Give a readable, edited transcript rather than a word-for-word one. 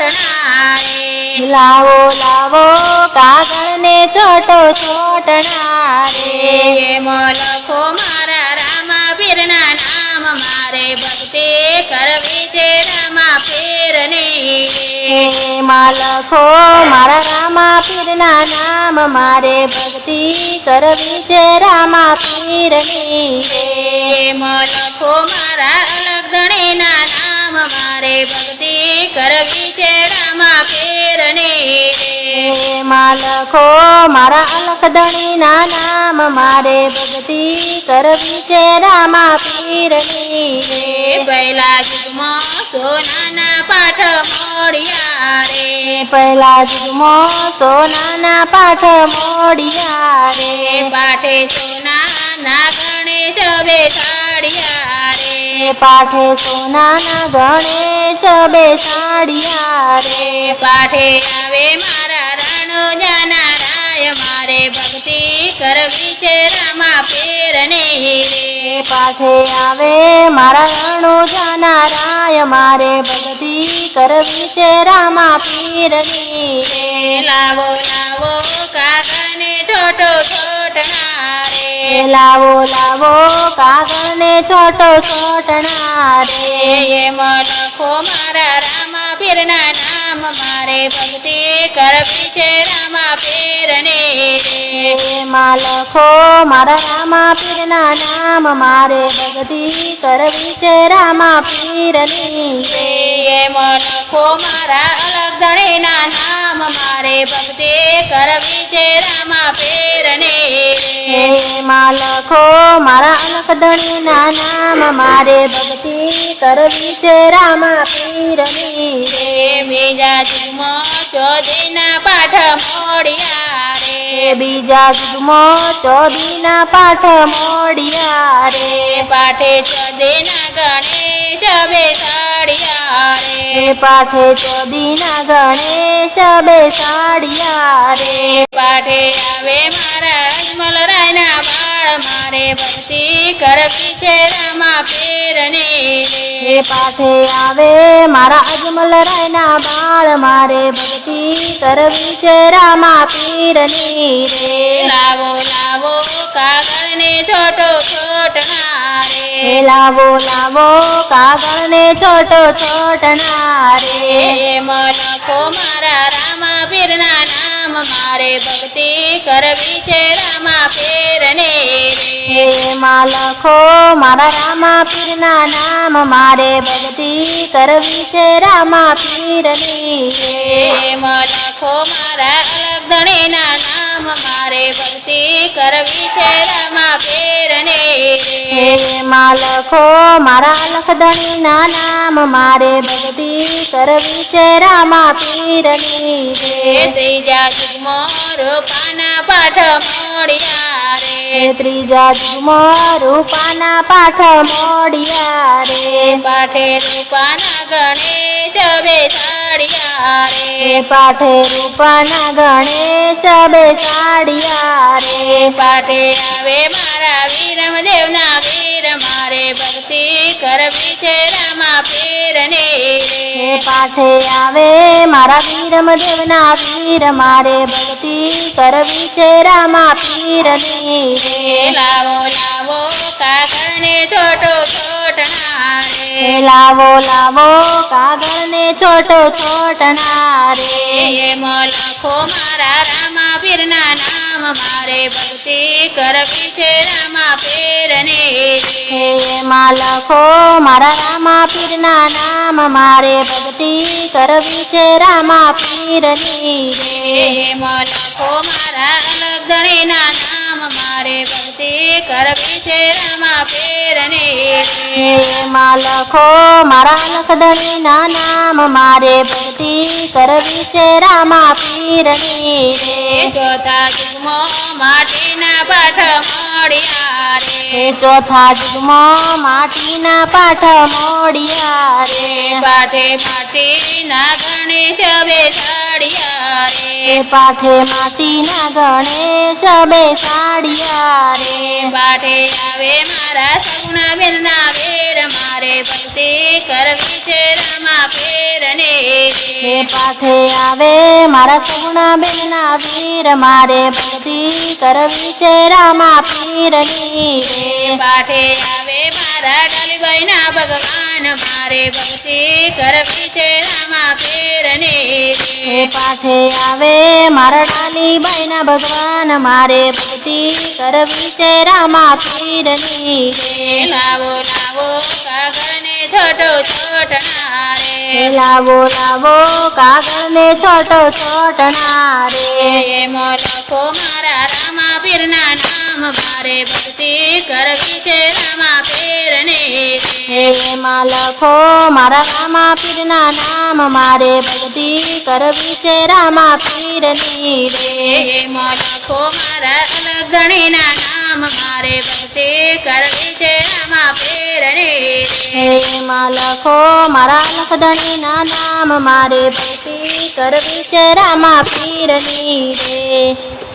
ચોટણા રે લાવો લાવો કાગળ ને ચોટો ચોટણા રે એમ લખો મારા રામા પીરના નામ મારે ભક્તિ કરવી છે રામા પીરને એમાં લખો મારા રામા પીરના નામ મારે ભક્તિ કરવી છે રામા પીરની એમ લખો મારા અલગ ધણીના નામ મારે ભક્તિ કરવી છે રામા પીરને એમાં લખો મારા અલખધણીના નામ મારે ભક્તિ કરવી છે રામા પીરની પહેલા જુગમાં સોનાના પાઠ મોડિયા રે પહેલા જુગમાં સોનાના પાઠ મોડિયા રે પાઠે સોનાના ગણેશ બેસાડ્યા રે પાઠે સોનાના ગણેશ બેસાડ્યા રે પાઠે આવે મારા રણોજાના રાય મારે ભક્તિ કરવી છે રામા પીરને પાઠે આવે મારા રણોજાના રાય મારે ભક્તિ કરવી છે રામા પીરની લાવો લાવો કાગળને છોટો ચોટણા રે લાવો લાવો કાગળ ને છોટો ચોટણા રે એમ લખો મારા રામા પીરના નામ મારે ભક્તિ કરવી છે રામા પીરને એમાં લખો મારા રામા પીરના નામ મારે ભક્તિ કરવી છે રામા પીરની એમ લખો મારા અલગ ધણીના નામ મારે ભક્તિ કરવી છે રામા પીરને એમાં લખો મારા અલખધણીના નામ મારે ભક્તિ કરવી છે રામા પીરની બીજા જુગમાં ચોદીના પાઠ મોડિયા રે બીજા જુગમાં ચોદીના પાઠ મોડિયા રે પાઠે ચોદીના ગણેશ બેસાડ્યા રે પાઠે ચોદીના ગણેશ બેસાડ્યા રે પાઠે આવે મારા અજમલરાયના બાળ મારે ભક્તિ કરવી છે રામા પીરને પાઠે આવે મારા અજમલરાયના બાળ મારે ભક્તિ કરવી છે રામા પીરની રે લાવો લાવો કાગળને છોટો ચોટણા રે લાવો લાવો કાગળ ને છોટો ચોટણા રે એમ લખો મારા રામા પીરના નામ મારે ભક્તિ કરવી છે રામા પીરને એમાં લખો મારા રામા પીરના નામ મારે ભક્તિ કરવી છે રામા પીરની એમ લખો મારા અલગ ધણીના નામ મારે ભક્તિ કરવી છે રામા પીરને એમાં લખો મારા લખધણીના નામ મારે ભક્તિ કરવી છે રામા પીરની ત્રીજા જુગમાં રૂપાના પાઠ મોડિયા રે ત્રીજા જુગમાં રૂપાના પાઠ મોડિયા રે પાઠે રૂપાના ગણેશ બેસાડ્યા રે પાઠે રૂપાના ગણેશ બેસાડ્યા રે પાઠે આવે મારા વીરમદેવના વીર મારે ભક્તિ કરવી છે રામા પીરને પાઠે આવે મારા વીરમદેવના વીર મારે ભક્તિ કરવી છે રામા પીરની લાવો લાવો કાગળને છોટો ચોટણા રે લાવો લાવો કાગળ ને છોટો ચોટણા રે એમ લખો મારા રામા પીરના નામ મારે ભક્તિ કરવી છે રામા પીરને એમાં લખો મારા રામા પીરના નામ મારે ભક્તિ કરવી છે રામા પીરની એમ લખો મારા અલગ ધણીના નામ મારે ભક્તિ કરવી છે રામા પીરને એમાં લખો મારા લખધણીના નામ મારે ભક્તિ કરવી છે રામા પીરની ચોથા જુગમાં માટીના પાઠ મોડિયા રે ચોથા જુગમાં માટીના પાઠ મોડિયા રે પાઠે માટીના ગણેશ બેસાડ્યા રે પાઠે માટીના ગણેશ બેસાડ્યા રે પાઠે આવે મારા સગુણા બેનના વેર મારે ભક્તિ કરવી છે રામા રામા પીરને હે પાઠે આવે મારા સુગુણા બેના વીર મારે ભક્તિ કરવી છે રામા પીરની પાઠે આવે મારા ડાલીબાઈના ભગવાન મારે ભક્તિ કરવી છે રામા પીરને હે પાઠે આવે મારા ડાલીબાઈના ભગવાન મારે ભક્તિ કરવી છે રામા પીરની લાવો લાવો કાગળને છોટો છોટના રે લાવો લાવો કાગળ ને છોટો છોટના રે એમો લખો મારા રામા પીરના નામ મારે ભક્તિ કરવી છે રામા પીરને એમાં લખો મારા રામા પીરના નામ મારે ભક્તિ કરવી છે રામા પીરની રે એમો લખો મારા અલગણીના નામ મારે ભક્તિ કરવી છે રામા પીરને એમાં લખો મારા લખધણીના નામ મારે ભક્તિ કરવી છે રામા પીરની રે